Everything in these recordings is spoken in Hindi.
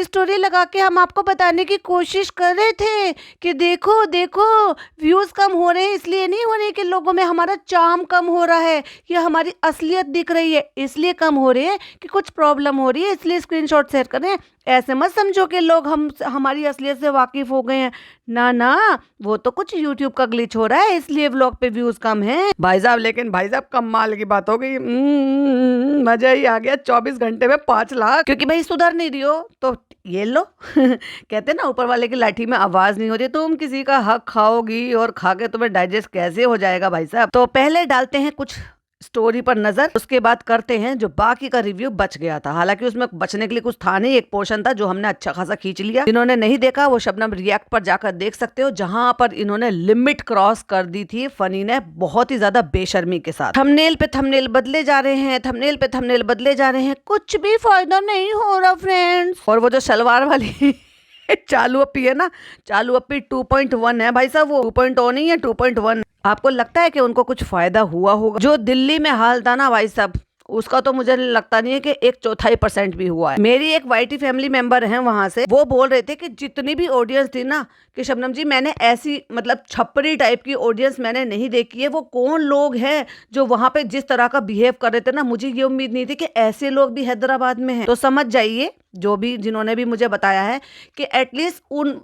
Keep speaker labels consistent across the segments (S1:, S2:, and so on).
S1: स्टोरी लगा के हम आपको बताने की कोशिश कर रहे थे कि देखो देखो व्यूज कम हो रहे हैं, इसलिए नहीं हो रहे कि लोगों में हमारा चार्म कम हो रहा है या हमारी असलियत दिख रही है, इसलिए कम हो रहे हैं कि कुछ प्रॉब्लम हो रही है, इसलिए स्क्रीनशॉट शेयर कर रहे हैं। ऐसे मत समझो कि लोग हमारी असलियत से वाकिफ हो गए हैं। ना ना, वो तो कुछ यूट्यूब का ग्लिच हो रहा है, इसलिए व्लॉग पे व्यूज कम हैं। भाई साहब, लेकिन भाई साहब कमाल की बात हो गई। मजा ही आ गया। 24 घंटे में 5 लाख। क्योंकि भाई सुधर नहीं रही हो तो ये लो। कहते ना, ऊपर वाले की लाठी में आवाज नहीं हो रही। तुम किसी का हक खाओगी और खा के तुम्हें डाइजेस्ट कैसे हो जाएगा भाई साहब। तो पहले डालते हैं कुछ स्टोरी पर नजर, उसके बाद करते हैं जो बाकी का रिव्यू बच गया था। हालांकि उसमें बचने के लिए कुछ था नहीं, एक पोर्शन था जो हमने अच्छा खासा खींच लिया। जिन्होंने नहीं देखा वो शबनम रिएक्ट पर जाकर देख सकते हो, जहां पर इन्होंने लिमिट क्रॉस कर दी थी फनी ने, बहुत ही ज्यादा बेशर्मी के साथ। थंबनेल पे थंबनेल बदले जा रहे हैं, थंबनेल पे थंबनेल बदले जा रहे हैं, कुछ भी फायदा नहीं हो रहा फ्रेंड्स। और वो जो सलवार वाली चालू अपी है ना, चालू अपी 2.1 है भाई साहब, वो 2.0 नहीं है, 2.1। आपको लगता है कि उनको कुछ फायदा हुआ होगा? जो दिल्ली में हाल था ना भाई साहब, उसका तो मुझे लगता नहीं है कि 1/4% भी हुआ है। मेरी एक वाईटी फैमिली मेंबर है वहां से, वो बोल रहे थे कि जितनी भी ऑडियंस थी ना, कि शबनम जी मैंने ऐसी मतलब छपरी टाइप की ऑडियंस मैंने नहीं देखी है। वो कौन लोग हैं जो वहां पे जिस तरह का बिहेव कर रहे थे ना, मुझे ये उम्मीद नहीं थी कि ऐसे लोग भी हैदराबाद में हैं। तो समझ जाइए जो भी जिन्होंने भी मुझे बताया है कि एटलीस्ट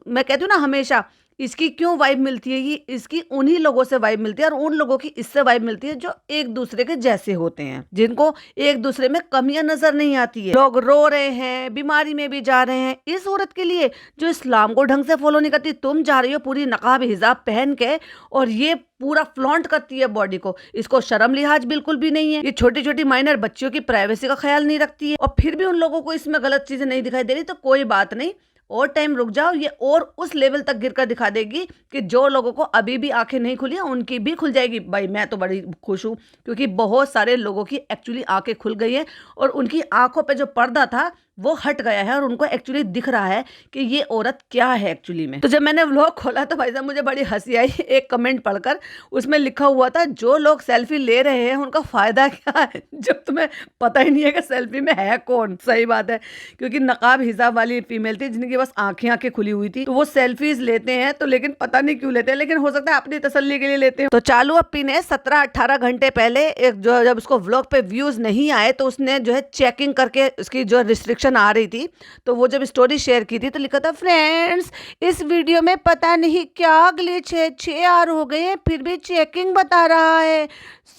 S1: मैं कहती हूँ ना हमेशा, इसकी क्यों वाइब मिलती है, ये इसकी उन्हीं लोगों से वाइब मिलती है और उन लोगों की इससे वाइब मिलती है जो एक दूसरे के जैसे होते हैं, जिनको एक दूसरे में कमियां नजर नहीं आती है। लोग रो रहे हैं, बीमारी में भी जा रहे हैं इस औरत के लिए जो इस्लाम को ढंग से फॉलो नहीं करती। तुम जा रही हो पूरी नकाब हिजाब पहन के और ये पूरा फ्लॉन्ट करती है बॉडी को। इसको शर्म लिहाज बिल्कुल भी नहीं है। ये छोटी छोटी माइनर बच्चियों की प्राइवेसी का ख्याल नहीं रखती है और फिर भी उन लोगों को इसमें गलत चीजें नहीं दिखाई दे रही। तो कोई बात नहीं, और टाइम रुक जाओ, ये और उस लेवल तक गिरकर दिखा देगी कि जो लोगों को अभी भी आंखें नहीं खुली हैं उनकी भी खुल जाएगी। भाई मैं तो बड़ी खुश हूँ क्योंकि बहुत सारे लोगों की एक्चुअली आंखें खुल गई हैं और उनकी आंखों पे जो पर्दा था वो हट गया है और उनको एक्चुअली दिख रहा है कि ये औरत क्या है एक्चुअली में। तो जब मैंने व्लॉग खोला तो भाई साहब मुझे बड़ी हंसी आई एक कमेंट पढ़कर। उसमें लिखा हुआ था, जो लोग सेल्फी ले रहे हैं उनका फायदा क्या है जब तुम्हें पता ही नहीं है कि सेल्फी में है कौन। सही बात है, क्योंकि नकाब हिजाब वाली फीमेल थी जिनकी बस आंखें खुली हुई थी, तो वो सेल्फीज लेते हैं। तो लेकिन पता नहीं क्यों लेते हैं, लेकिन हो सकता है अपनी तसल्ली के लिए लेते हैं। तो चालू अपी ने 17-18 घंटे पहले एक जो जब उसको व्लॉग पे व्यूज नहीं आए तो उसने जो है चेकिंग करके उसकी जो रिस्ट्रिक्शन आ रही थी, तो वो जब स्टोरी शेयर की थी तो लिखा था, फ्रेंड्स इस वीडियो में पता नहीं क्या ग्लिच है, 6 आवर हो गए हैं फिर भी चेकिंग बता रहा है,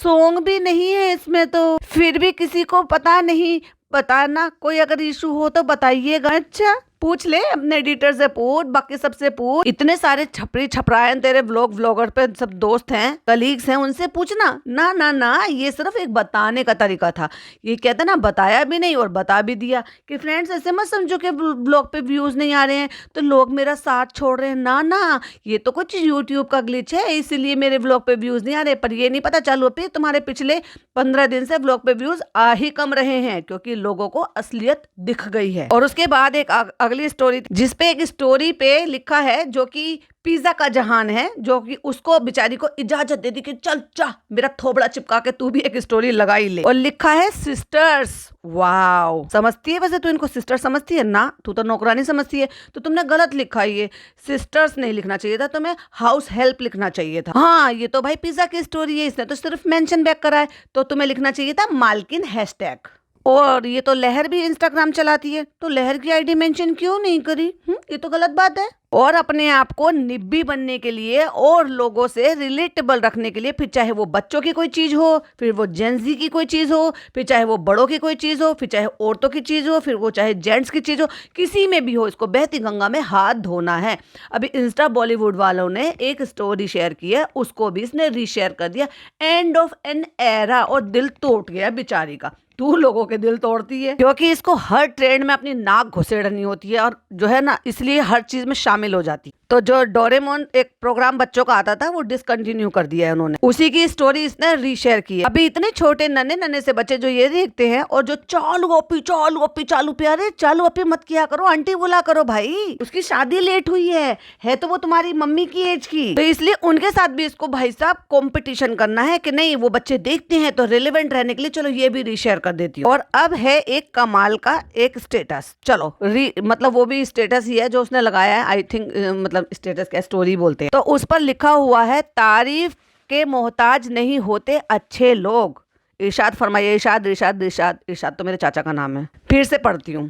S1: सॉन्ग भी नहीं है इसमें, तो फिर भी किसी को पता नहीं। बताना, कोई अगर इशू हो तो बताइएगा। अच्छा पूछ ले अपने एडिटर से, पूछ बाकी सबसे पूछ। इतने सारे छपरी छपरायन तेरे व्लॉगर पे सब दोस्त हैं, कलीग्स हैं, उनसे पूछना। ना ना ना, ये सिर्फ एक बताने का तरीका था। ये कहते ना, बताया भी नहीं और बता भी दिया कि फ्रेंड्स ऐसे मत समझो कि ब्लॉग पे व्यूज नहीं आ रहे हैं तो लोग मेरा साथ छोड़ रहे हैं। ना ना, ये तो कुछ यूट्यूब का ग्लिच है, इसीलिए मेरे व्लॉग पे व्यूज नहीं आ रहे। पर ये नहीं पता चालू पे तुम्हारे पिछले 15 दिन से व्लॉग पे व्यूज आ ही कम रहे हैं क्योंकि लोगों को असलियत दिख गई है। और उसके बाद एक अगली स्टोरी जिसपे एक स्टोरी पे लिखा है जो कि पिज्जा का जहान है, जो कि उसको बेचारी को इजाजत दे दी कि चल जा मेरा थोबड़ा चिपका के तू भी एक स्टोरी लगा ही ले। और लिखा है सिस्टर्स। वाओ, समझती है वैसे तू इनको सिस्टर समझती है ना, तू तो नौकरानी समझती है। तो तुमने गलत लिखा, ये सिस्टर्स नहीं लिखना चाहिए था, तुम्हें हाउस हेल्प लिखना चाहिए था। हाँ, ये तो भाई पिज्जा की स्टोरी है, इसने तो सिर्फ मेंशन बैक करा है, तो तुम्हें लिखना चाहिए था मालकिन हैशटैग। और ये तो लहर भी इंस्टाग्राम चलाती है, तो लहर की आईडी मेंशन क्यों नहीं करी? ये तो गलत बात है। और अपने आप को निब्बी बनने के लिए और लोगों से रिलेटेबल रखने के लिए, फिर चाहे वो बच्चों की कोई चीज हो, फिर वो जेंजी की कोई चीज हो, फिर चाहे वो बड़ों की कोई चीज हो, फिर चाहे औरतों की चीज हो, फिर वो चाहे जेंट्स की चीज हो, किसी में भी हो, इसको बहती गंगा में हाथ धोना है। अभी इंस्टा बॉलीवुड वालों ने एक स्टोरी शेयर की है, उसको भी इसने रीशेयर कर दिया। एंड ऑफ एन एरा, और दिल टूट गया बेचारी का। तू लोगों के दिल तोड़ती है क्योंकि इसको हर ट्रेंड में अपनी नाक घुसेड़नी होती है और जो है ना, इसलिए हर चीज में शामिल हो जाती। तो जो डोरेमोन एक प्रोग्राम बच्चों का आता था वो डिसकंटिन्यू कर दिया है उन्होंने। उसी की स्टोरी इसने रीशेयर की है। अभी इतने छोटे नन्हे नन्हे से बच्चे जो ये देखते हैं और जो चालू ओपी चालू ओपी चालू प्यारे चालू ओपी मत किया करो, आंटी बोला करो भाई, उसकी शादी लेट हुई है तो वो तुम्हारी मम्मी की एज की। तो इसलिए उनके साथ भी इसको भाई साहब कॉम्पिटिशन करना है कि नहीं वो बच्चे देखते हैं तो रिलेवेंट रहने के लिए चलो ये भी रीशेयर कर देती हूँ। और अब है एक कमाल का एक स्टेटस, चलो मतलब वो भी स्टेटस ही है जो उसने लगाया है, आई थिंक मतलब स्टेटस क्या स्टोरी बोलते हैं। तो उस पर लिखा हुआ है तारीफ के मोहताज नहीं होते अच्छे लोग। इरशाद फरमाइए, इरशाद इरशाद इरशाद इरशाद तो मेरे चाचा का नाम है। फिर से पढ़ती हूँ,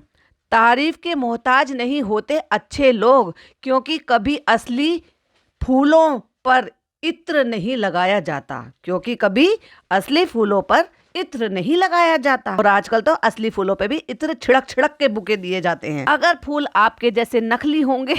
S1: तारीफ के मोहताज नहीं होते अच्छे लोग, क्योंकि कभी असली फूलों पर इत्र नहीं लगाया जाता, क्योंकि कभी असली फूलों पर इत्र नहीं लगाया जाता। और आजकल तो असली फूलों पे भी इत्र छिड़क छिड़क के बुके दिए जाते हैं। अगर फूल आपके जैसे नकली होंगे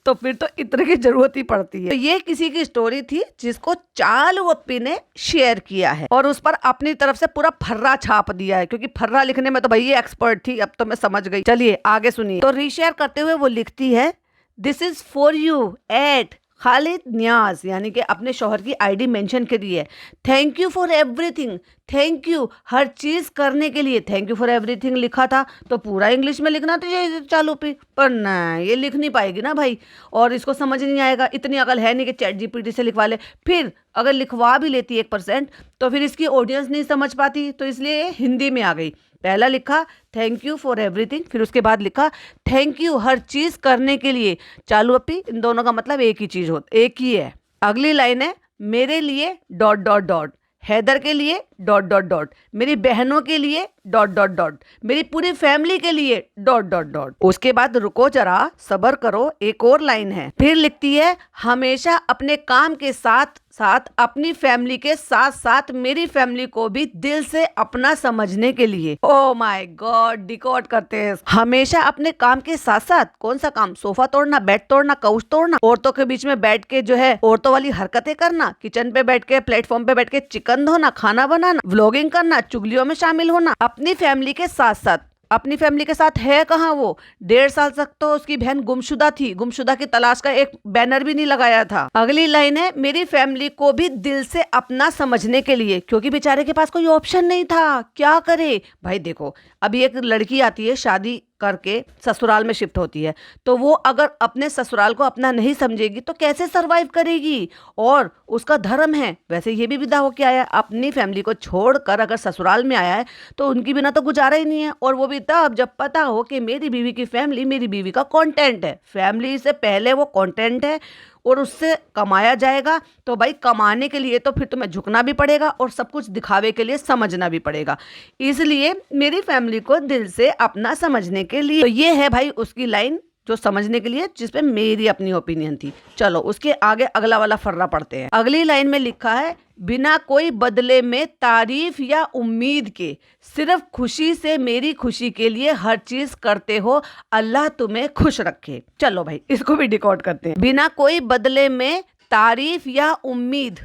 S1: तो फिर तो इत्र की जरूरत ही पड़ती है। तो ये किसी की स्टोरी थी जिसको चालू ओप्पी ने शेयर किया है और उस पर अपनी तरफ से पूरा फर्रा छाप दिया है, क्योंकि फर्रा लिखने में तो भाई ये एक्सपर्ट थी, अब तो मैं समझ गई। चलिए आगे सुनिए। तो रीशेयर करते हुए वो लिखती है, this is for you at Khalid Niyaz, यानी कि अपने शौहर की आईडी मेंशन करी है। Thank you for everything, thank you हर चीज करने के लिए। थैंक यू फॉर एवरीथिंग लिखा था तो पूरा इंग्लिश में लिखना तो ये चालू पे, पर ना ये लिख नहीं पाएगी ना भाई, और इसको समझ नहीं आएगा। इतनी अकल है नहीं कि चैट जीपीटी से लिखवा ले। फिर अगर लिखवा भी लेती 1% तो फिर इसकी ऑडियंस नहीं समझ पाती, तो इसलिए ये हिंदी में आ गई। पहला लिखा थैंक यू फॉर एवरीथिंग, फिर उसके बाद लिखा थैंक यू हर चीज करने के लिए। चालू अपी इन दोनों का मतलब एक ही चीज एक ही है। अगली लाइन है, मेरे लिए डॉट डॉट डॉट, हैदर के लिए डॉट डॉट डॉट, मेरी बहनों के लिए डॉट डॉट डॉट, मेरी पूरी फैमिली के लिए डॉट डॉट डॉट। उसके बाद रुको जरा सब्र करो, एक और लाइन है। फिर लिखती है, हमेशा अपने काम के साथ साथ अपनी फैमिली के साथ साथ मेरी फैमिली को भी दिल से अपना समझने के लिए। ओ माय गॉड, डिकोड करते हैं। हमेशा अपने काम के साथ साथ, कौन सा काम? सोफा तोड़ना, बेड तोड़ना, काउच तोड़ना, औरतों के बीच में बैठ के जो है औरतों वाली हरकतें करना, किचन पे बैठ के प्लेटफॉर्म पे बैठ के चिकन धोना, खाना बनाना, व्लॉगिंग करना, चुगलियों में शामिल होना अपनी फैमिली के साथ साथ। अपनी फैमिली के साथ है कहाँ वो? 1.5 साल तक तो उसकी बहन गुमशुदा थी, गुमशुदा की तलाश का एक बैनर भी नहीं लगाया था। अगली लाइन है, मेरी फैमिली को भी दिल से अपना समझने के लिए, क्योंकि बेचारे के पास कोई ऑप्शन नहीं था, क्या करे भाई। देखो अभी एक लड़की आती है शादी करके ससुराल में शिफ्ट होती है, तो वो अगर अपने ससुराल को अपना नहीं समझेगी तो कैसे सरवाइव करेगी? और उसका धर्म है, वैसे ये भी विदा होके आया, अपनी फैमिली को छोड़कर अगर ससुराल में आया है तो उनकी बिना तो गुजारा ही नहीं है। और वो भी तब जब पता हो कि मेरी बीवी की फैमिली मेरी बीवी का कंटेंट है, फैमिली से पहले वो कंटेंट है और उससे कमाया जाएगा। तो भाई कमाने के लिए तो फिर तुम्हें झुकना भी पड़ेगा और सब कुछ दिखावे के लिए समझना भी पड़ेगा। इसलिए मेरी फैमिली को दिल से अपना समझने के लिए, तो ये है भाई उसकी लाइन जो समझने के लिए, जिसपे मेरी अपनी ओपिनियन थी। चलो उसके आगे अगला वाला फर्रा पढ़ते हैं। अगली लाइन में लिखा है, बिना कोई बदले में तारीफ या उम्मीद के, सिर्फ खुशी से मेरी खुशी के लिए हर चीज करते हो, अल्लाह तुम्हें खुश रखे। चलो भाई इसको भी डिकोड करते हैं। बिना कोई बदले में तारीफ या उम्मीद,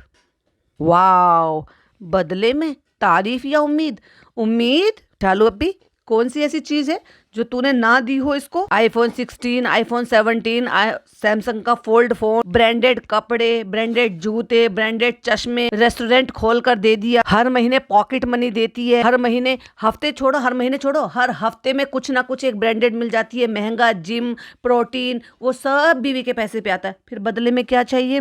S1: वाओ, बदले में तारीफ या उम्मीद। उम्मीद चालू अभी कौन सी ऐसी चीज है जो तूने ना दी हो इसको? आईफोन 16, आईफोन 17, सैमसंग का फोल्ड फोन, ब्रांडेड कपड़े, ब्रांडेड जूते, ब्रांडेड चश्मे, रेस्टोरेंट खोल कर दे दिया, हर महीने पॉकेट मनी देती है, हर महीने, हफ्ते छोड़ो हर महीने छोड़ो, हर हफ्ते में कुछ ना कुछ एक ब्रांडेड मिल जाती है, महंगा जिम, प्रोटीन, वो सब बीवी के पैसे पे आता है। फिर बदले में क्या चाहिए?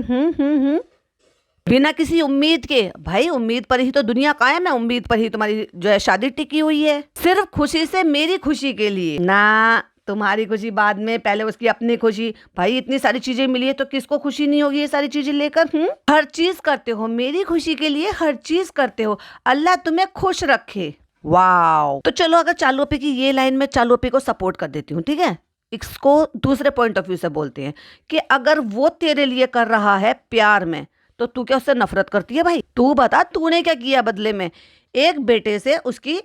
S1: बिना किसी उम्मीद के। भाई उम्मीद पर ही तो दुनिया कायम है, उम्मीद पर ही तुम्हारी जो है शादी टिकी हुई है। सिर्फ खुशी से मेरी खुशी के लिए ना, तुम्हारी खुशी बाद में, पहले उसकी अपनी खुशी। भाई इतनी सारी चीजें मिली है तो किसको खुशी नहीं होगी ये सारी चीजें लेकर? हर चीज करते हो मेरी खुशी के लिए, हर चीज करते हो, अल्लाह तुम्हें खुश रखे। वाओ। तो चलो अगर चालू अपी की ये लाइन में चालू अपी को सपोर्ट कर देती हूँ, ठीक है। इसको दूसरे पॉइंट ऑफ व्यू से बोलते हैं कि अगर वो तेरे लिए कर रहा है प्यार में, तो तू क्या उससे नफरत करती है? भाई तू बता, तूने क्या किया बदले में? एक बेटे से उसकी,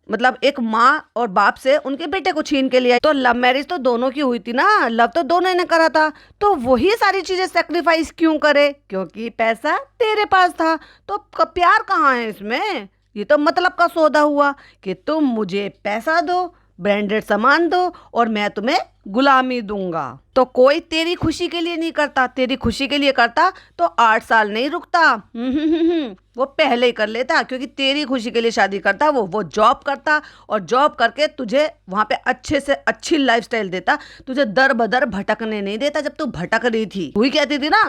S1: मतलब एक माँ और बाप से उनके बेटे को छीन के लिया। तो लव मैरिज तो दोनों की हुई थी ना, लव तो दोनों ने करा था, तो वही सारी चीजें सेक्रीफाइस क्यों करे? क्योंकि पैसा तेरे पास था। तो प्यार कहाँ है इसमें? ये तो मतलब का सौदा हुआ कि तुम मुझे पैसा दो, ब्रांडेड सामान दो और मैं तुम्हें गुलामी दूंगा। तो कोई तेरी खुशी के लिए नहीं करता, तेरी खुशी के लिए करता तो 8 साल नहीं रुकता। वो पहले ही कर लेता, क्योंकि तेरी खुशी के लिए शादी करता वो जॉब करता और जॉब करके तुझे वहाँ पे अच्छे से अच्छी लाइफस्टाइल देता, तुझे दर बदर भटकने नहीं देता जब तू भटक रही थी। वही कहती थी ना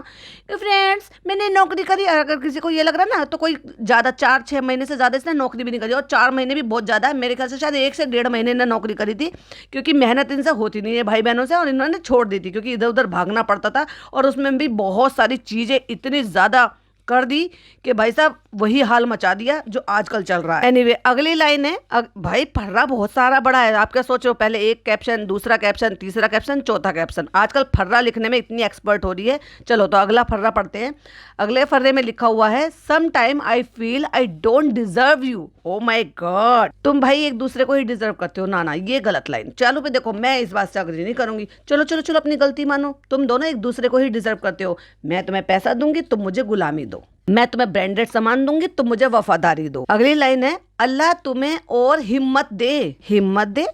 S1: कि फ्रेंड्स मैंने नौकरी करी। अगर किसी को ये लग रहा है ना तो कोई ज़्यादा 4-6 महीने से ज़्यादा इसने नौकरी भी नहीं करी, और 4 महीने भी बहुत ज़्यादा है। मेरे ख्याल से शायद 1 से 1.5 महीने ने नौकरी करी थी, क्योंकि मेहनत इनसे होती नहीं है भाई बहनों से, और इन्होंने छोड़ दी थी क्योंकि इधर उधर भागना पड़ता था, और उसमें भी बहुत सारी चीज़ें इतनी ज़्यादा कर दी कि भाई साहब वही हाल मचा दिया जो आजकल चल रहा है। एनीवे, अगली लाइन है भाई फर्रा बहुत सारा बड़ा है। आप क्या सोच रहे हो, पहले एक कैप्शन, दूसरा कैप्शन, तीसरा कैप्शन, चौथा कैप्शन। आजकल फर्रा लिखने में इतनी एक्सपर्ट हो रही है। चलो तो अगला फर्रा पढ़ते हैं। अगले फर्रे में लिखा हुआ है, some time I feel I don't deserve you. Oh my god, तुम भाई एक दूसरे को ही डिजर्व करते हो। ना ये गलत लाइन। चलो पे देखो, मैं इस बात से अग्री नहीं करूंगी। चलो चलो चलो अपनी गलती मानो, तुम दोनों एक दूसरे को ही डिजर्व करते हो। मैं तुम्हें पैसा दूंगी, तुम मुझे गुलामी दो। मैं तुम्हें ब्रांडेड सामान दूंगी, तुम मुझे वफादारी दो। अगली लाइन है, अल्लाह तुम्हें और हिम्मत दे। हिम्मत दे?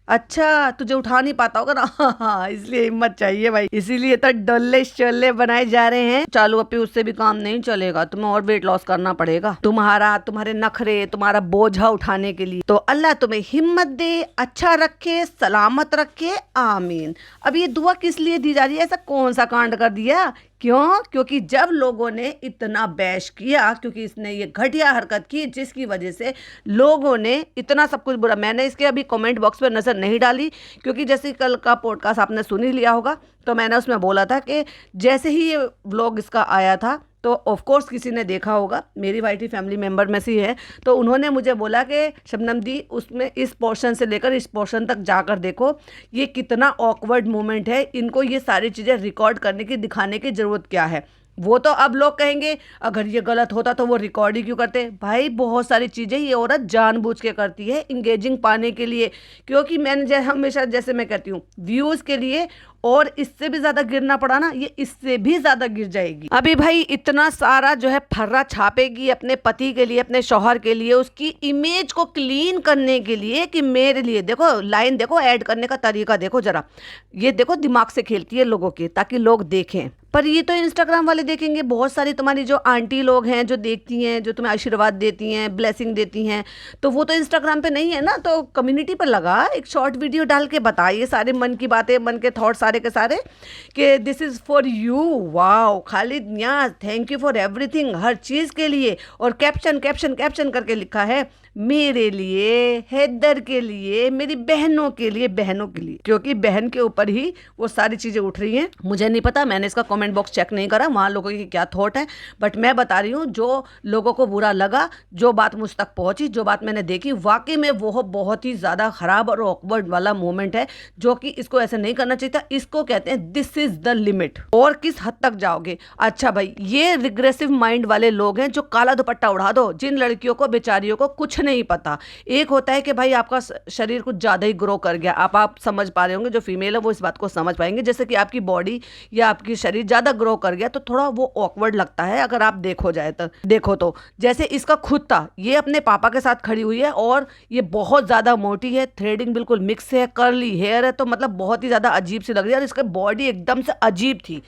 S1: अच्छा, तुझे उठा नहीं पाता होगा ना। हाँ, इसलिए हिम्मत चाहिए भाई, इसीलिए तो डोले शोले बनाए जा रहे हैं। चालू अपी उससे भी काम नहीं चलेगा, तुम्हें और वेट लॉस करना पड़ेगा। तुम्हारे नखरे, तुम्हारा बोझा उठाने के लिए। तो अल्लाह तुम्हें हिम्मत दे, अच्छा रखे, सलामत रखे, आमीन। अब ये दुआ किस लिए दी जा रही है? ऐसा कौन सा कांड कर दिया? क्यों? क्योंकि जब लोगों ने इतना बैश किया, क्योंकि इसने ये घटिया हरकत की जिसकी वजह से लोगों ने इतना सब कुछ बुरा। मैंने इसके अभी कमेंट बॉक्स पर नज़र नहीं डाली, क्योंकि जैसे कल का पॉडकास्ट आपने सुन ही लिया होगा, तो मैंने उसमें बोला था कि जैसे ही ये व्लॉग इसका आया था तो ऑफ कोर्स किसी ने देखा होगा, मेरी वाईटी फैमिली मेंबर में से है, तो उन्होंने मुझे बोला कि शबनम दी उसमें इस पोर्शन से लेकर इस पोर्शन तक जाकर देखो, ये कितना ऑकवर्ड मोमेंट है, इनको ये सारी चीज़ें रिकॉर्ड करने की, दिखाने की ज़रूरत क्या है। वो तो अब लोग कहेंगे अगर ये गलत होता तो वो रिकॉर्ड ही क्यों करते। भाई बहुत सारी चीज़ें ये औरत जानबूझ के करती है इंगेजिंग पाने के लिए, क्योंकि मैंने हमेशा जैसे मैं कहती हूँ व्यूज़ के लिए, और इससे भी ज़्यादा गिरना पड़ा ना, ये इससे भी ज़्यादा गिर जाएगी। अभी भाई इतना सारा जो है फर्रा छापेगी अपने पति के लिए, अपने शौहर के लिए, उसकी इमेज को क्लीन करने के लिए कि मेरे लिए। देखो लाइन, देखो ऐड करने का तरीका देखो जरा, ये देखो दिमाग से खेलती है लोगों के, ताकि लोग देखें। पर ये तो इंस्टाग्राम वाले देखेंगे। बहुत सारी तुम्हारी जो आंटी लोग हैं जो देखती हैं, जो तुम्हें आशीर्वाद देती हैं, ब्लेसिंग देती हैं, तो वो तो इंस्टाग्राम पे नहीं है ना, तो कम्युनिटी पर लगा एक शॉर्ट वीडियो डाल के बताइए सारे मन की बातें, मन के थॉट सारे के सारे, कि this is for you. Wow Khalid Niyaz, thank you for everything, हर चीज़ के लिए। और कैप्शन कैप्शन कैप्शन करके लिखा है, मेरे लिए, हैदर के लिए, मेरी बहनों के लिए, बहनों के लिए, क्योंकि बहन के ऊपर ही वो सारी चीज़ें उठ रही हैं। मुझे नहीं पता, मैंने इसका कमेंट बॉक्स चेक नहीं करा वहाँ लोगों की क्या थॉट है, बट मैं बता रही हूँ जो लोगों को बुरा लगा, जो बात मुझ तक पहुँची, जो बात मैंने देखी, वाकई में वो बहुत ही ज़्यादा ख़राब और ऑकवर्ड वाला मोमेंट है, जो कि इसको ऐसे नहीं करना चाहिए था। इसको कहते हैं दिस इज़ द लिमिट। और किस हद तक जाओगे? अच्छा भाई, ये रिग्रेसिव माइंड वाले लोग हैं जो काला दुपट्टा उड़ा दो, जिन लड़कियों को, बेचारियों को कुछ नहीं पता। एक होता है कि भाई आपका शरीर कुछ ज़्यादा ही ग्रो कर गया, आप समझ पा रहे होंगे, जो फीमेल है वो इस बात को समझ पाएंगे, जैसे कि आपकी बॉडी या आपकी शरीर ज़्यादा ग्रो कर गया तो थोड़ा वो ऑकवर्ड लगता है अगर आप देखो तो जैसे इसका खुद था, ये अपने पापा के साथ खड़ी हुई है और ये बहुत ज़्यादा मोटी है, थ्रेडिंग बिल्कुल मिक्स है, कर्ली हेयर है, तो मतलब बहुत ही ज़्यादा अजीब सी लग रही है, और इसकी बॉडी एकदम से अजीब थी।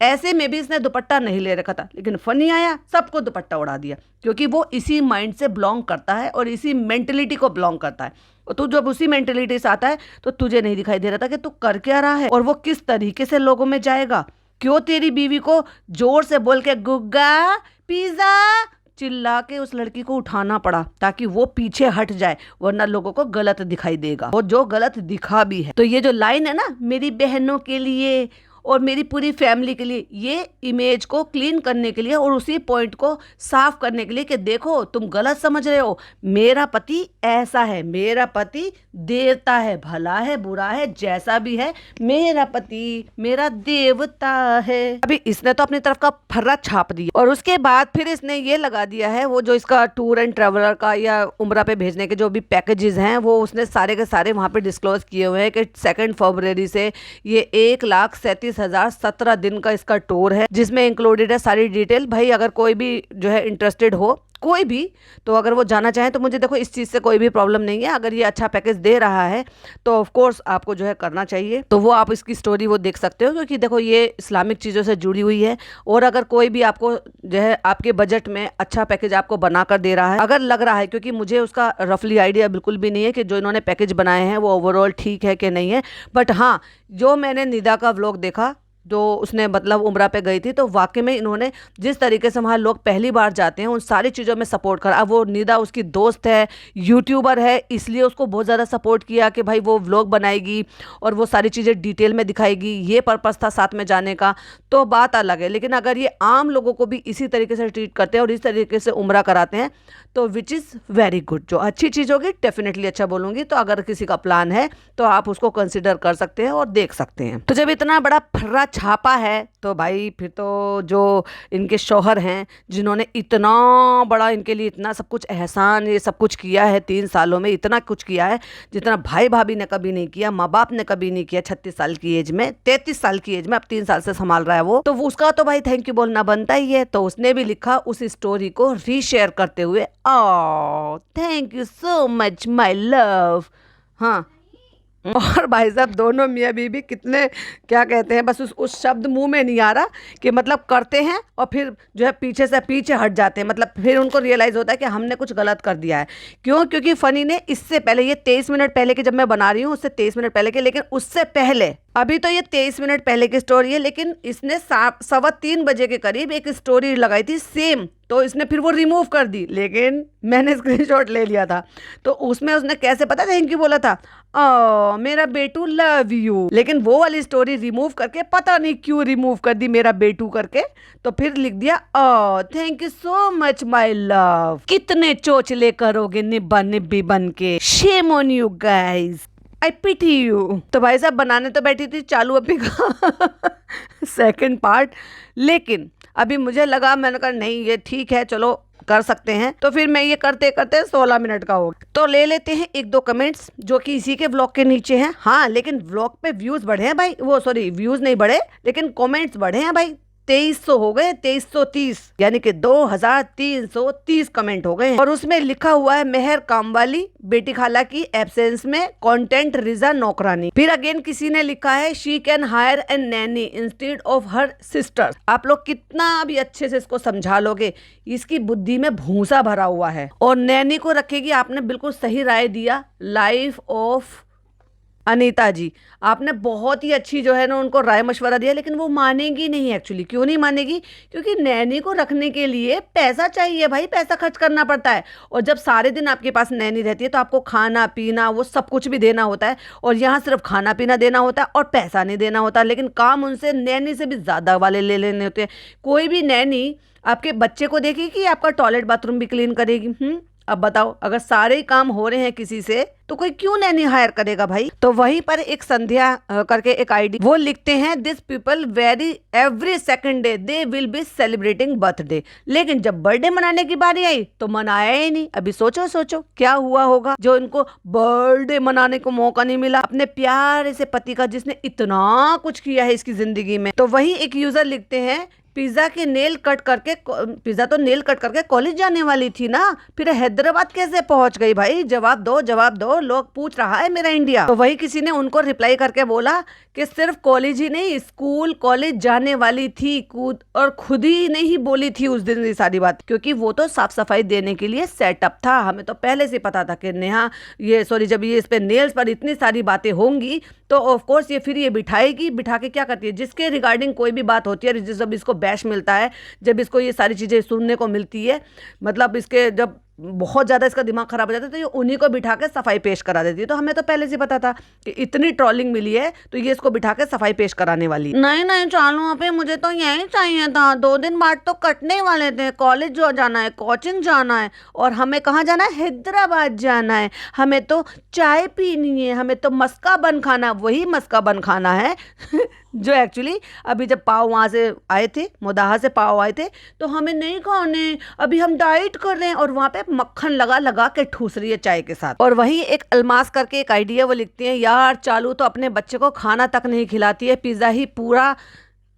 S1: ऐसे में भी इसने दुपट्टा नहीं ले रखा था, लेकिन फनी आया, सबको दुपट्टा उड़ा दिया, क्योंकि वो इसी माइंड से बिलोंग करता है और इसी मेंटलिटी को बिलोंग करता है। और तू जब उसी मेंटलिटी से आता है तो तुझे नहीं दिखाई दे रहा था कि तू कर क्या रहा है और वो किस तरीके से लोगों में जाएगा। क्यों तेरी बीवी को जोर से बोल के गुग्गा पिज़्ज़ा चिल्ला के उस लड़की को उठाना पड़ा, ताकि वो पीछे हट जाए, वरना लोगों को गलत दिखाई देगा, और जो गलत दिखा भी है। तो ये जो लाइन है ना, मेरी बहनों के लिए और मेरी पूरी फैमिली के लिए, ये इमेज को क्लीन करने के लिए और उसी पॉइंट को साफ करने के लिए कि देखो तुम गलत समझ रहे हो, मेरा पति ऐसा है, मेरा पति देवता है, भला है बुरा है जैसा भी है, मेरा पति मेरा देवता है। अभी इसने तो अपनी तरफ का फर्रा छाप दिया, और उसके बाद फिर इसने ये लगा दिया है, वो जो इसका टूर एंड ट्रेवलर का या उम्रा पे भेजने के जो भी पैकेजेस हैं, वो उसने सारे के सारे वहाँ पे डिस्क्लोज किए हुए हैं कि 2 फरवरी से ये 1,37,017 दिन का इसका टूर है, जिसमें इंक्लूडेड है सारी डिटेल। भाई अगर कोई भी जो है इंटरेस्टेड हो कोई भी, तो अगर वो जाना चाहें तो मुझे देखो इस चीज़ से कोई भी प्रॉब्लम नहीं है। अगर ये अच्छा पैकेज दे रहा है तो ऑफ कोर्स आपको जो है करना चाहिए। तो वो आप इसकी स्टोरी वो देख सकते हो, क्योंकि देखो ये इस्लामिक चीज़ों से जुड़ी हुई है। और अगर कोई भी आपको जो है आपके बजट में अच्छा पैकेज आपको बना कर दे रहा है, अगर लग रहा है, क्योंकि मुझे उसका रफली आइडिया बिल्कुल भी नहीं है कि जो इन्होंने पैकेज बनाए हैं वो ओवरऑल ठीक है कि नहीं है, बट हाँ, जो मैंने निदा का व्लॉग देखा, जो उसने मतलब उम्रा पे गई थी, तो वाकई में इन्होंने जिस तरीके से वहाँ लोग पहली बार जाते हैं उन सारी चीज़ों में सपोर्ट करा। अब वो निदा उसकी दोस्त है, यूट्यूबर है, इसलिए उसको बहुत ज़्यादा सपोर्ट किया कि भाई वो व्लॉग बनाएगी और वो सारी चीज़ें डिटेल में दिखाएगी, ये पर्पस था साथ में जाने का, तो बात अलग है। लेकिन अगर ये आम लोगों को भी इसी तरीके से ट्रीट करते हैं और इस तरीके से उम्रा कराते हैं तो विच इज़ वेरी गुड, जो अच्छी चीज़ होगी डेफिनेटली अच्छा बोलूँगी। तो अगर किसी का प्लान है तो आप उसको कंसिडर कर सकते हैं और देख सकते हैं। तो जब इतना बड़ा फर्रा छापा है तो भाई फिर तो जो इनके शौहर हैं, जिन्होंने इतना बड़ा इनके लिए इतना सब कुछ एहसान ये सब कुछ किया है 3 सालों में, इतना कुछ किया है जितना भाई भाभी ने कभी नहीं किया, माँ बाप ने कभी नहीं किया। 36 साल की एज में, 33 साल की एज में, अब 3 साल से संभाल रहा है वो, तो उसका तो भाई थैंक यू बोलना बनता ही है। तो उसने भी लिखा उस स्टोरी को रीशेयर करते हुए, oh thank you so much my love. हाँ, और भाई साहब दोनों मियाँ बीवी कितने क्या कहते हैं, बस उस शब्द मुंह में नहीं आ रहा कि मतलब करते हैं और फिर जो है पीछे से पीछे हट जाते हैं। मतलब फिर उनको रियलाइज़ होता है कि हमने कुछ गलत कर दिया है। क्यों? क्योंकि फ़नी ने इससे पहले, ये 23 मिनट पहले की जब मैं बना रही हूँ, उससे 23 मिनट पहले के, लेकिन उससे पहले, अभी तो ये 23 मिनट पहले की स्टोरी है, लेकिन इसने 3:15 बजे के करीब एक स्टोरी लगाई थी सेम, तो इसने फिर वो रिमूव कर दी, लेकिन मैंने स्क्रीनशॉट ले लिया था। तो उसमें उसने कैसे पता थैंक यू बोला था, मेरा बेटू लव यू, लेकिन वो वाली स्टोरी रिमूव करके पता नहीं क्यों रिमूव कर दी मेरा बेटू करके, तो फिर लिख दिया thank you so much my love. कितने चोचले करोगे निब्बा निब्बी बन के, shame on you guys, I pity you. तो भाई साहब बनाने तो बैठी थी चालू अभी का सेकंड पार्ट, लेकिन अभी मुझे लगा, मैंने कहा नहीं ये ठीक है, चलो कर सकते हैं। तो फिर मैं ये करते करते 16 मिनट का हो गया। तो ले लेते हैं 1-2 कमेंट्स जो कि इसी के व्लॉग के नीचे हैं। हाँ, लेकिन व्लॉग पे व्यूज बढ़े हैं भाई, वो सॉरी व्यूज नहीं बढ़े, लेकिन कमेंट्स बढ़े हैं भाई। 2300 हो गए, 2330, यानी कि 2330 कमेंट हो गए। और उसमें लिखा हुआ है मेहर कामवाली, बेटी खाला की एब्सेंस में कंटेंट रिजा नौकरानी। फिर अगेन किसी ने लिखा है she can hire a nanny instead of her sister. आप लोग कितना भी अच्छे से इसको समझा लोगे, इसकी बुद्धि में भूसा भरा हुआ है। और नैनी को रखेगी, आपने बिल्कुल सही राय दिया, लाइफ ऑफ अनीता जी, आपने बहुत ही अच्छी जो है ना उनको राय मशवरा दिया, लेकिन वो मानेगी नहीं। एक्चुअली क्यों नहीं मानेगी? क्योंकि नैनी को रखने के लिए पैसा चाहिए भाई, पैसा खर्च करना पड़ता है। और जब सारे दिन आपके पास नैनी रहती है तो आपको खाना पीना वो सब कुछ भी देना होता है, और यहाँ सिर्फ खाना पीना देना होता है और पैसा नहीं देना होता, लेकिन काम उनसे नैनी से भी ज़्यादा वाले ले लेने होते हैं। कोई भी नैनी आपके बच्चे को देखेगी कि आपका टॉयलेट बाथरूम भी क्लीन करेगी? अब बताओ, अगर सारे ही काम हो रहे हैं किसी से तो कोई क्यों नैनी हायर करेगा भाई? तो वहीं पर एक संध्या करके एक आईडी, वो लिखते हैं this people very every second day they will be celebrating birthday, लेकिन जब बर्थडे मनाने की बारी आई तो मनाया ही नहीं। अभी सोचो सोचो क्या हुआ होगा जो इनको बर्थडे मनाने को मौका नहीं मिला अपने प्यारे से पति का, जिसने इतना कुछ किया है इसकी जिंदगी में। तो वही एक यूजर लिखते हैं पिज्जा के नेल कट करके, पिज्जा तो नेल कट करके कॉलेज जाने वाली थी ना, फिर हैदराबाद कैसे पहुंच गई भाई? जवाब दो जवाब दो, लोग पूछ रहा है मेरा इंडिया। तो वही किसी ने उनको रिप्लाई करके बोला कि सिर्फ कॉलेज ही नहीं, स्कूल कॉलेज जाने वाली थी, और खुद ही नहीं बोली थी उस दिन ये सारी बात, क्योंकि वो तो साफ सफाई देने के लिए सेटअप था। हमें तो पहले से पता था कि नेहा ये सॉरी जब ये इस पे नेल्स पर इतनी सारी बातें होंगी तो ऑफ कोर्स ये फिर ये बिठाएगी, बिठा के क्या करती है, जिसके रिगार्डिंग कोई भी बात होती है, जब इसको बैश मिलता है, जब इसको ये सारी चीज़ें सुनने को मिलती है, मतलब इसके जब बहुत ज़्यादा इसका दिमाग खराब हो जाता है तो ये उन्हीं को बिठा के सफाई पेश करा देती है। तो हमें तो पहले से पता था कि इतनी ट्रोलिंग मिली है तो ये इसको बिठा के सफाई पेश कराने वाली। नहीं नहीं चालू वहाँ पे, मुझे तो यही चाहिए था, 2 दिन बाद तो कटने वाले थे, कॉलेज जो जाना है, कोचिंग जाना है, और हमें कहाँ जाना है? हैदराबाद जाना है। हमें तो चाय पीनी है, हमें तो मस्का बन खाना, वही मस्का बन खाना है जो एक्चुअली अभी जब पाव वहाँ से आए थे, मोदाहा से पाव आए थे, तो हमें नहीं खाने, अभी हम डाइट कर रहे हैं, और वहाँ पे मक्खन लगा लगा के ठूस रही है चाय के साथ। और वही एक अलमास करके एक आइडिया वो लिखती है, यार चालू तो अपने बच्चे को खाना तक नहीं खिलाती है, पिज्जा ही पूरा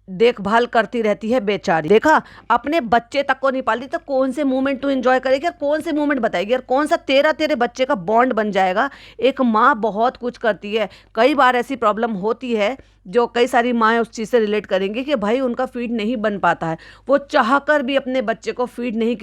S1: देखभाल करती रहती है बेचारी। देखा, अपने बच्चे तक को नहीं पालती तो कौन से मोमेंट तू एंजॉय करेगी और कौन से मोमेंट बताएगी और कौन सा तेरे बच्चे का बॉन्ड बन जाएगा। एक माँ बहुत कुछ करती है। कई बार ऐसी प्रॉब्लम होती है जो कई सारी माएँ उस चीज़ से रिलेट करेंगी कि भाई उनका फीड नहीं बन पाता है, वो चाह कर भी अपने बच्चे को फीड नहीं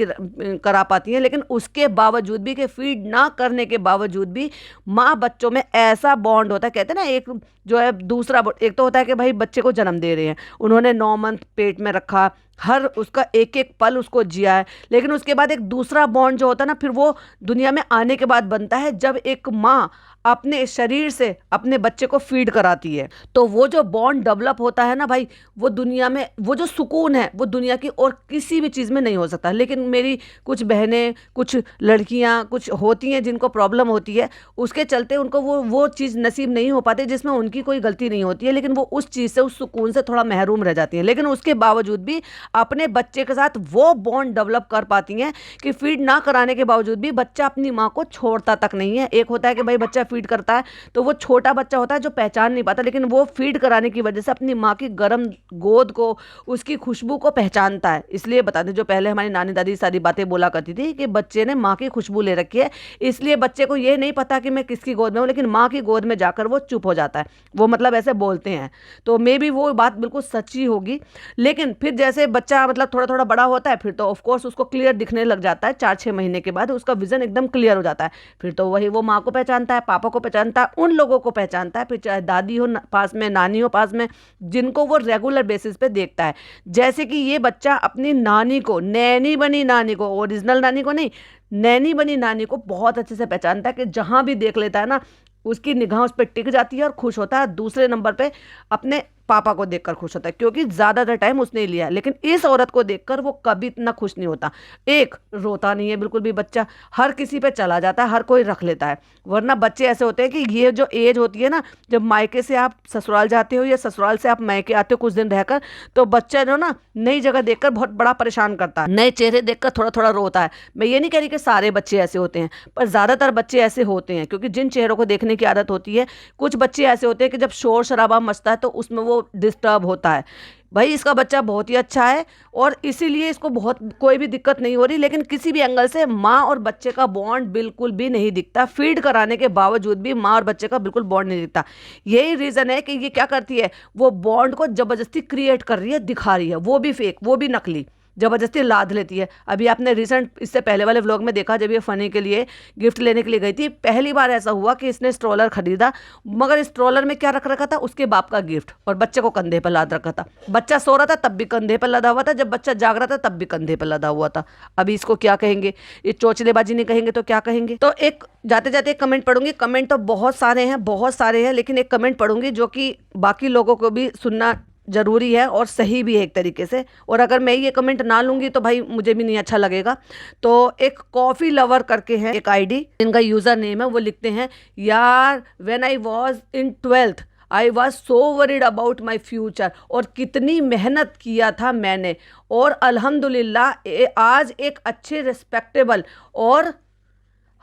S1: करा पाती हैं, लेकिन उसके बावजूद भी, कि फीड ना करने के बावजूद भी माँ बच्चों में ऐसा बॉन्ड होता है। कहते हैं ना, एक जो है दूसरा, एक तो होता है कि भाई बच्चे को जन्म दे रहे हैं, उन्होंने 9 मंथ पेट में रखा, हर उसका एक एक पल उसको जिया है, लेकिन उसके बाद एक दूसरा बॉन्ड जो होता है ना, फिर वो दुनिया में आने के बाद बनता है, जब एक माँ अपने शरीर से अपने बच्चे को फीड कराती है। तो वो जो बॉन्ड डेवलप होता है ना भाई, वो दुनिया में वो जो सुकून है वो दुनिया की और किसी भी चीज़ में नहीं हो सकता। लेकिन मेरी कुछ बहनें, कुछ लड़कियां कुछ होती हैं जिनको प्रॉब्लम होती है, उसके चलते उनको वो चीज़ नसीब नहीं हो पाती जिसमें उनकी कोई गलती नहीं होती है, लेकिन वो उस चीज़ से, उस सुकून से थोड़ा महरूम रह जाती हैं। लेकिन उसके बावजूद भी अपने बच्चे के साथ वो बॉन्ड डेवलप कर पाती हैं कि फीड ना कराने के बावजूद भी बच्चा अपनी माँ को छोड़ता तक नहीं है। एक होता है कि भाई बच्चा फीड करता है तो वो छोटा बच्चा होता है जो पहचान नहीं पाता, लेकिन वो फीड कराने की वजह से अपनी माँ की गर्म गोद को, उसकी खुशबू को पहचानता है। इसलिए बता दें, जो पहले हमारी नानी दादी सारी बातें बोला करती थी कि बच्चे ने माँ की खुशबू ले रखी है, इसलिए बच्चे को ये नहीं पता कि मैं किसकी गोद में हूँ, लेकिन माँ की गोद में जाकर वो चुप हो जाता है। वो मतलब ऐसे बोलते हैं, तो मे बी वो बात बिल्कुल सच्ची होगी। लेकिन फिर जैसे बच्चा मतलब थोड़ा थोड़ा बड़ा होता है, फिर तो ऑफकोर्स उसको क्लियर दिखने लग जाता है। 4-6 महीने के बाद उसका विजन एकदम क्लियर हो जाता है। फिर तो वही वो माँ को पहचानता है, पापा को पहचानता है, उन लोगों को पहचानता है, फिर चाहे दादी हो पास में, नानी हो पास में, जिनको वो रेगुलर बेसिस पे देखता है। जैसे कि ये बच्चा अपनी नानी को, नैनी बनी नानी को, ओरिजिनल नानी को नहीं, नैनी बनी नानी को बहुत अच्छे से पहचानता है, कि जहां भी देख लेता है ना, उसकी निगाह उस पर टिक जाती है और खुश होता है। दूसरे नंबर पे अपने पापा को देखकर खुश होता है, क्योंकि ज़्यादातर टाइम उसने लिया है। लेकिन इस औरत को देखकर वो कभी इतना खुश नहीं होता। एक, रोता नहीं है बिल्कुल भी बच्चा, हर किसी पे चला जाता है, हर कोई रख लेता है। वरना बच्चे ऐसे होते हैं कि ये जो एज होती है ना, जब मायके से आप ससुराल जाते हो या ससुराल से आप मायके आते हो कुछ दिन रहकर, तो बच्चा जो ना नई जगह देखकर बहुत बड़ा परेशान करता है, नए चेहरे देखकर थोड़ा थोड़ा रोता है। मैं ये नहीं कह रही कि सारे बच्चे ऐसे होते हैं, पर ज़्यादातर बच्चे ऐसे होते हैं, क्योंकि जिन चेहरों को देखने की आदत होती है, कुछ बच्चे ऐसे होते हैं कि जब शोर शराबा मचता है तो उसमें वो डिस्टर्ब होता है। भाई इसका बच्चा बहुत ही अच्छा है और इसीलिए इसको बहुत कोई भी दिक्कत नहीं हो रही, लेकिन किसी भी एंगल से माँ और बच्चे का बॉन्ड बिल्कुल भी नहीं दिखता। फीड कराने के बावजूद भी माँ और बच्चे का बिल्कुल बॉन्ड नहीं दिखता। यही रीज़न है कि ये क्या करती है, वो बॉन्ड को ज़बरदस्ती क्रिएट कर रही है, दिखा रही है, वो भी फेक, वो भी नकली, ज़बरदस्ती लाद लेती है। अभी आपने रिसेंट इससे पहले वाले व्लॉग में देखा, जब ये फ़नी के लिए गिफ्ट लेने के लिए गई थी, पहली बार ऐसा हुआ कि इसने स्ट्रोलर खरीदा, मगर स्ट्रोलर में क्या रख रखा था, उसके बाप का गिफ्ट, और बच्चे को कंधे पर लाद रखा था। बच्चा सो रहा था तब भी कंधे पर लदा हुआ था, जब बच्चा जाग रहा था तब भी कंधे पर लदा हुआ था। अभी इसको क्या कहेंगे, ये चोचलेबाजी नहीं कहेंगे तो क्या कहेंगे। तो एक जाते जाते एक कमेंट पढ़ूंगी। कमेंट तो बहुत सारे हैं, बहुत सारे हैं, लेकिन एक कमेंट पढ़ूंगी जो कि बाकी लोगों को भी सुनना ज़रूरी है और सही भी है एक तरीके से। और अगर मैं ये कमेंट ना लूँगी तो भाई मुझे भी नहीं अच्छा लगेगा। तो एक कॉफ़ी लवर करके है एक आईडी, इनका यूज़र नेम है, वो लिखते हैं, यार when I was in 12th I was so worried about my future. और कितनी मेहनत किया था मैंने, और अल्हम्दुलिल्लाह आज एक अच्छे रिस्पेक्टेबल और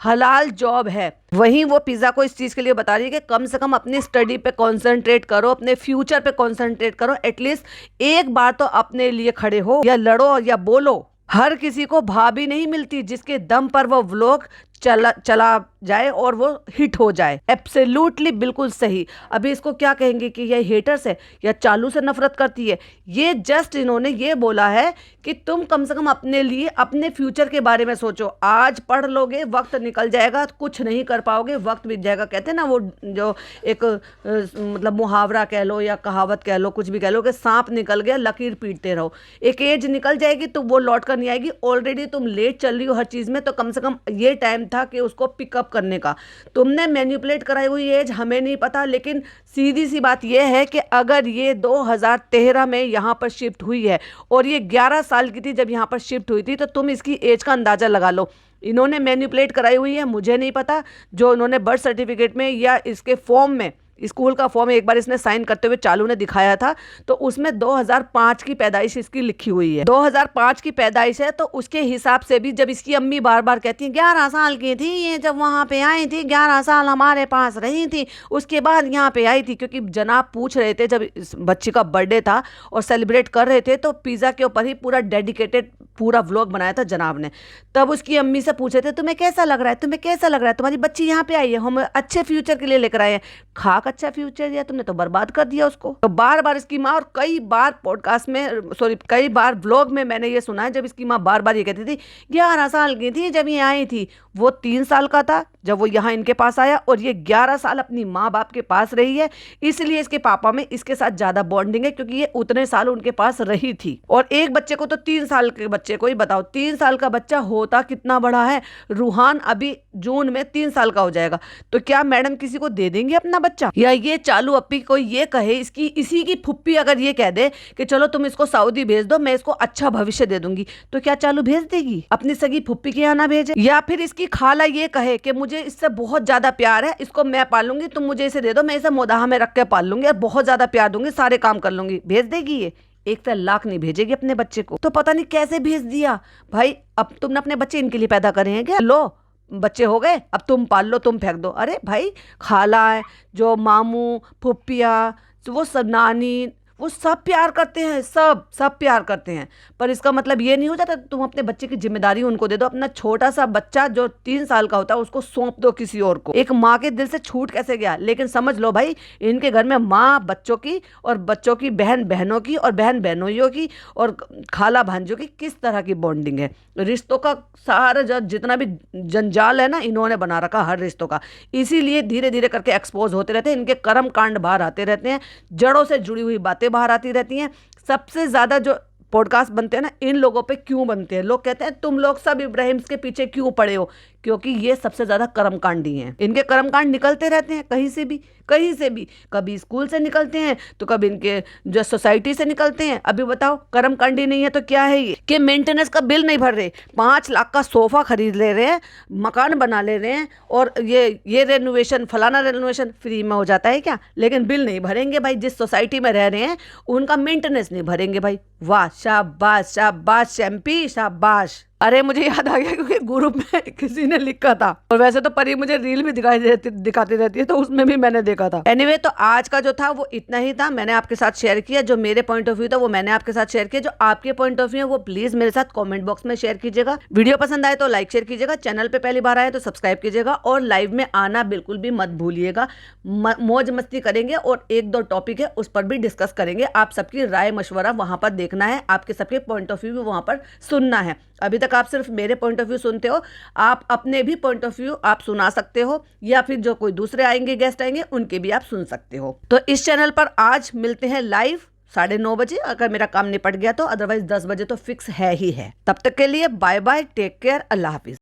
S1: हलाल जॉब है। वहीं वो पिज़्ज़ा को इस चीज़ के लिए बता रही है कि कम से कम अपनी स्टडी पे कंसंट्रेट करो, अपने फ्यूचर पे कंसंट्रेट करो, एटलीस्ट एक बार तो अपने लिए खड़े हो, या लड़ो या बोलो। हर किसी को भाभी नहीं मिलती जिसके दम पर वो व्लॉग चला जाए और वो हिट हो जाए। एब्सोल्युटली बिल्कुल सही। अभी इसको क्या कहेंगे कि ये हेटर्स है या चालू से नफरत करती है। ये जस्ट इन्होंने ये बोला है कि तुम कम से कम अपने लिए, अपने फ्यूचर के बारे में सोचो। आज पढ़ लोगे, वक्त निकल जाएगा, कुछ नहीं कर पाओगे, वक्त बीत जाएगा। कहते हैं ना वो जो एक मतलब मुहावरा कह लो या कहावत कह लो, कुछ भी कह लो, कि सांप निकल गया लकीर पीटते रहो। एक एज निकल जाएगी तो वो लौट कर नहीं आएगी। ऑलरेडी तुम लेट चल रही हो हर चीज़ में, तो कम से कम ये टाइम था कि उसको पिकअप करने का। तुमने मैनिपुलेट कराई हुई एज हमें नहीं पता, लेकिन सीधी सी बात यह है कि अगर ये 2013 में यहाँ पर शिफ्ट हुई है और ये 11 साल की थी जब यहाँ पर शिफ्ट हुई थी, तो तुम इसकी एज का अंदाज़ा लगा लो। इन्होंने मैनिपुलेट कराई हुई है, मुझे नहीं पता। जो इन्होंने बर्थ सर्टिफिकेट में या इसके फॉर्म में स्कूल का फॉर्म एक बार इसने साइन करते हुए चालू ने दिखाया था, तो उसमें 2005 की पैदाइश इसकी लिखी हुई है। 2005 की पैदाइश है, तो उसके हिसाब से भी जब इसकी अम्मी बार बार कहती है 11 साल की थी ये जब वहां पे आई थी, 11 साल हमारे पास रही थी, उसके बाद यहाँ पे आई थी। क्योंकि जनाब पूछ रहे थे जब इस बच्ची का बर्थडे था और सेलिब्रेट कर रहे थे, तो पिज्जा के ऊपर ही पूरा डेडिकेटेड पूरा व्लॉग बनाया था जनाब ने। तब उसकी अम्मी से पूछे थे तुम्हें कैसा लग रहा है, तुम्हें कैसा लग रहा है, तुम्हारी बच्ची यहाँ पे आई है, हम अच्छे फ्यूचर के लिए लेकर आए हैं। खाक अच्छा फ्यूचर दिया तुमने तो बर्बाद कर दिया उसको। तो बार बार इसकी माँ, और कई बार पॉडकास्ट में कई बार व्लॉग में मैंने ये सुना है जब इसकी माँ बार बार ये कहती थी 11 साल की थी जब ये आई थी, वो 3 साल का था जब वो यहाँ इनके पास आया, और ये 11 साल अपनी माँ बाप के पास रही है। इसलिए इसके पापा में इसके साथ ज्यादा बॉन्डिंग है, क्योंकि ये उतने साल उनके पास रही थी। और एक बच्चे को तो 3 साल के बच्चे को ही बताओ, 3 साल का बच्चा होता कितना बड़ा है। रूहान अभी जून में 3 साल का हो जाएगा, तो क्या मैडम किसी को दे देंगे अपना बच्चा? या ये चालू अप्पी कोई ये कहे, इसकी इसी की फुप्पी अगर ये कह दे कि चलो तुम इसको सऊदी भेज दो, मैं इसको अच्छा भविष्य दे दूंगी, तो क्या चालू भेज देगी? अपनी सगी फुप्पी के यहाँ ना भेजे। या फिर इसकी खाला ये कहे कि मुझे इससे बहुत ज्यादा प्यार है, इसको मैं पालूंगी, तुम मुझे इसे दे दो, मैं इसे मोदाहा में रख के पाल लूंगी और बहुत ज्यादा प्यार दूंगी, सारे काम कर लूंगी, भेज देगी ये? 1 नहीं भेजेगी अपने बच्चे को। तो पता नहीं कैसे भेज दिया भाई। अब तुमने अपने बच्चे इनके लिए पैदा करे हैं क्या? लो बच्चे हो गए, अब तुम पाल लो, तुम फेंक दो। अरे भाई, खाला है, जो मामू फुप्पिया, वो सब नानी, वो सब प्यार करते हैं, सब प्यार करते हैं, पर इसका मतलब ये नहीं हो जाता तुम अपने बच्चे की जिम्मेदारी उनको दे दो। अपना छोटा सा बच्चा जो 3 साल का होता है उसको सौंप दो किसी और को। एक माँ के दिल से छूट कैसे गया? लेकिन समझ लो भाई, इनके घर में माँ बच्चों की और बच्चों की बहन बहनों की और बहन बहनोइयों की और खाला भांजों की किस तरह की बॉन्डिंग है। रिश्तों का सारा जितना भी जंजाल है ना, इन्होंने बना रखा हर रिश्तों का। इसीलिए धीरे धीरे करके एक्सपोज होते रहते हैं, इनके कर्म कांड बाहर आते रहते हैं, जड़ों से जुड़ी हुई बातें बाहर आती रहती हैं। सबसे ज्यादा जो पॉडकास्ट बनते हैं ना, इन लोगों पे क्यों बनते हैं? लोग कहते हैं तुम लोग सब इब्राहिम के पीछे क्यों पड़े हो? क्योंकि ये सबसे ज्यादा कर्मकांडी हैं। इनके कर्मकांड निकलते रहते हैं कहीं से भी, कहीं से भी। कभी स्कूल से निकलते हैं, तो कभी इनके जो सोसाइटी से निकलते हैं। अभी बताओ, कर्मकांडी नहीं है तो क्या है ये? कि मेंटेनेंस का बिल नहीं भर रहे, 5 लाख का सोफा खरीद ले रहे हैं, मकान बना ले रहे हैं, और ये रेनोवेशन फलाना रेनोवेशन फ्री में हो जाता है क्या? लेकिन बिल नहीं भरेंगे भाई। जिस सोसाइटी में रह रहे हैं उनका मेंटेनेंस नहीं भरेंगे भाई। वाह, शाबाश शाबाश एमपी, शाबाश। अरे मुझे याद आ गया, क्योंकि ग्रुप में किसी ने लिखा था, और वैसे तो परी मुझे रील भी दिखाती रहती है, तो उसमें भी मैंने देखा था। एनीवे, तो आज का जो था वो इतना ही था। मैंने आपके साथ शेयर किया जो मेरे पॉइंट ऑफ व्यू था, वो मैंने आपके साथ शेयर किया। जो आपके पॉइंट ऑफ व्यू है वो प्लीज मेरे साथ कमेंट बॉक्स में शेयर कीजिएगा। वीडियो पसंद आए तो लाइक शेयर कीजिएगा, चैनल पे पहली बार आए तो सब्सक्राइब कीजिएगा, और लाइव में आना बिल्कुल भी मत भूलिएगा। मौज मस्ती करेंगे और 1-2 टॉपिक है उस पर भी डिस्कस करेंगे। आप सबकी राय मशवरा वहां पर देखना है, आपके सबके पॉइंट ऑफ व्यू भी वहां पर सुनना है। अभी तक आप सिर्फ मेरे पॉइंट ऑफ व्यू सुनते हो, आप अपने भी पॉइंट ऑफ व्यू आप सुना सकते हो, या फिर जो कोई दूसरे आएंगे, गेस्ट आएंगे, उनके भी आप सुन सकते हो। तो इस चैनल पर आज मिलते हैं लाइव 9:30 बजे, अगर मेरा काम निपट गया तो, अदरवाइज 10 बजे तो फिक्स है ही है। तब तक के लिए बाय बाय, टेक केयर, अल्लाह हाफिज।